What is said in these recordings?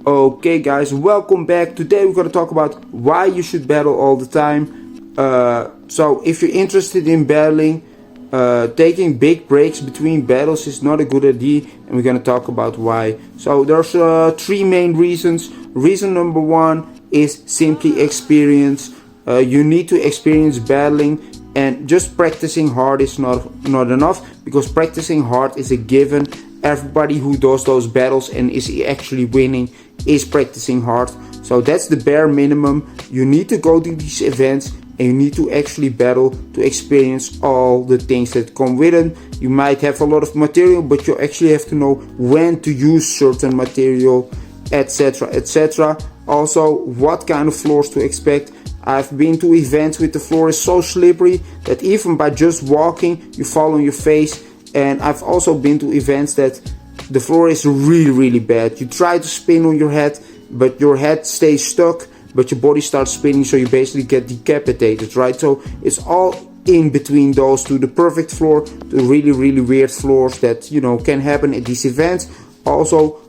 Okay guys, welcome back. Today we're going to talk about why you should battle all the time. So if you're interested in battling, taking big breaks between battles is not a good idea, and we're going to talk about why. So there's three main reasons. Reason number one is simply experience. You need to experience battling, and just practicing hard is not enough, because practicing hard is a given. Everybody who does those battles and is actually winning is practicing hard. So that's the bare minimum. You need to go to these events and you need to actually battle to experience all the things that come with it. You might have a lot of material, but you actually have to know when to use certain material, etc, etc. Also, what kind of floors to expect. I've been to events with the floor is so slippery that even by just walking you fall on your face. And I've also been to events that the floor is really bad. You try to spin on your head, but your head stays stuck, but your body starts spinning, so you basically get decapitated, right? So it's all in between those two, the perfect floor to really weird floors that, you know, can happen at these events. Also,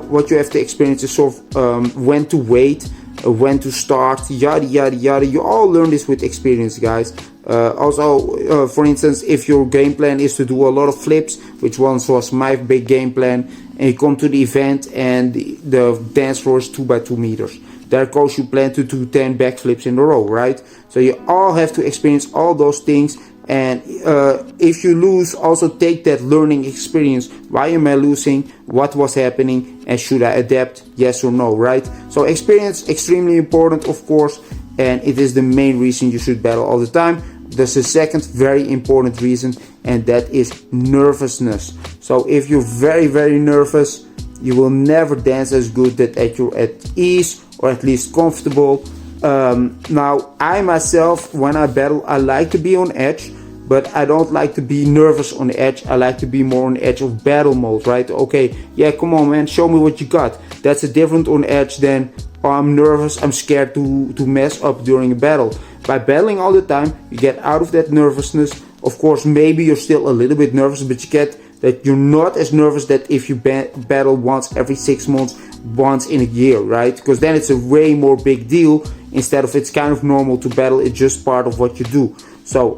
what you have to experience is sort of when to wait, when to start, yada yada. You all learn this with experience, guys. Also, for instance, if your game plan is to do a lot of flips, which once was my big game plan, and you come to the event and the dance floor is 2 by 2 meters, there goes you plan to do 10 backflips in a row, right? So you all have to experience all those things. And if you lose, also take that learning experience. Why am I losing? What was happening? And should I adapt? Yes or no, right? So experience, extremely important, of course, and it is the main reason you should battle all the time. There's a second very important reason, and that is nervousness. So if you're very nervous, you will never dance as good that you're at ease, or at least comfortable. Now, I myself, when I battle, I like to be on edge, but I don't like to be nervous on the edge. I like to be more on the edge of battle mode, right? Okay, yeah, come on, man, show me what you got. That's a different on edge than, oh, I'm nervous, I'm scared to mess up during a battle. By battling all the time, you get out of that nervousness. Of course, maybe you're still a little bit nervous, but you get that you're not as nervous that if you battle once every 6 months, once in a year, right? Because then it's a way more big deal, instead of it's kind of normal to battle, it's just part of what you do. So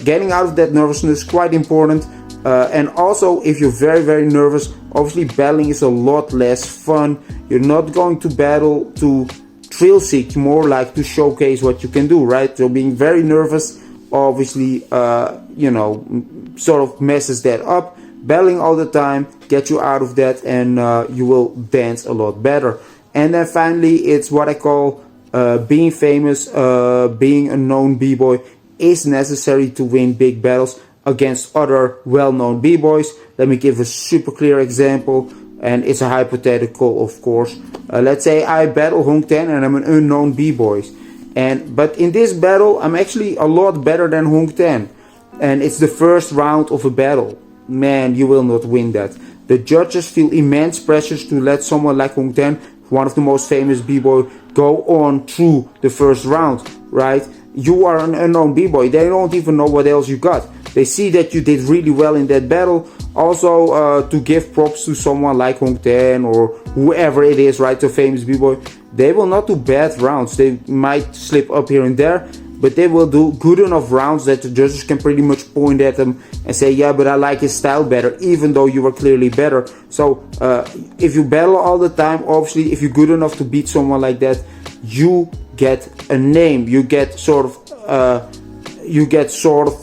getting out of that nervousness is quite important. And also, if you're very nervous, obviously battling is a lot less fun. You're not going to battle to thrill seek, more like to showcase what you can do, right? So being very nervous obviously you know, sort of messes that up. Battling all the time get you out of that, and you will dance a lot better. And then finally, it's what I call being famous, being a known b-boy is necessary to win big battles against other well-known b-boys. Let me give a super clear example, and it's a hypothetical, of course. Let's say I battle Hong Ten and I'm an unknown b-boy, but in this battle I'm actually a lot better than Hong Ten, and it's the first round of a battle. Man, you will not win that. The judges feel immense pressures to let someone like Hong Ten, one of the most famous b-boy, go on through the first round, right? You are an unknown b-boy. They don't even know what else you got. They see that you did really well in that battle. Also, to give props to someone like Hong Ten or whoever it is, right, the famous b-boy, they will not do bad rounds. They might slip up here and there, but they will do good enough rounds that the judges can pretty much point at them and say, yeah, but I like his style better, even though you were clearly better. So if you battle all the time, obviously, if you're good enough to beat someone like that, you get a name. You get sort of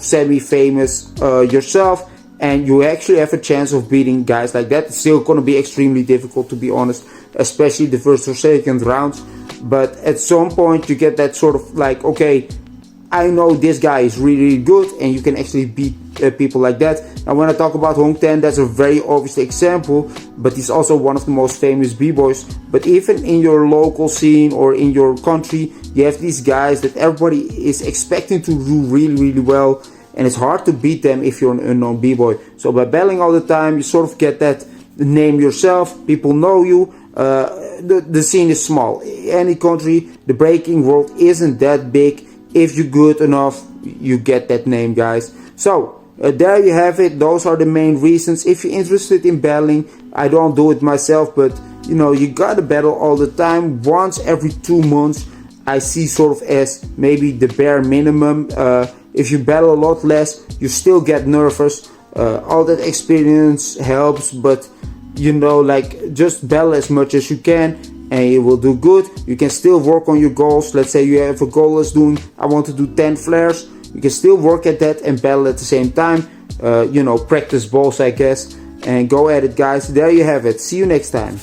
semi-famous yourself, and you actually have a chance of beating guys like that. It's still going to be extremely difficult, to be honest, especially the first or second rounds. But at some point you get that sort of like, okay, I know this guy is really good, and you can actually beat people like that. Now, when I talk about Hong Ten, that's a very obvious example, but he's also one of the most famous b-boys. But even in your local scene or in your country, you have these guys that everybody is expecting to do really well, and it's hard to beat them if you're an unknown b-boy. So by battling all the time, you sort of get that name yourself. People know you. The scene is small. Any country, the breaking world isn't that big. If you're good enough, you get that name, guys. So there you have it. Those are the main reasons. If you're interested in battling, I don't do it myself, but you know, you gotta battle all the time. Once every 2 months I see sort of as maybe the bare minimum. If you battle a lot less, you still get nervous. All that experience helps, but you know, like, just battle as much as you can and it will do good. You can still work on your goals. Let's say you have a goal as doing, I want to do 10 flares. You can still work at that and battle at the same time. You know, practice balls, I guess, and go at it, guys. There you have it. See you next time.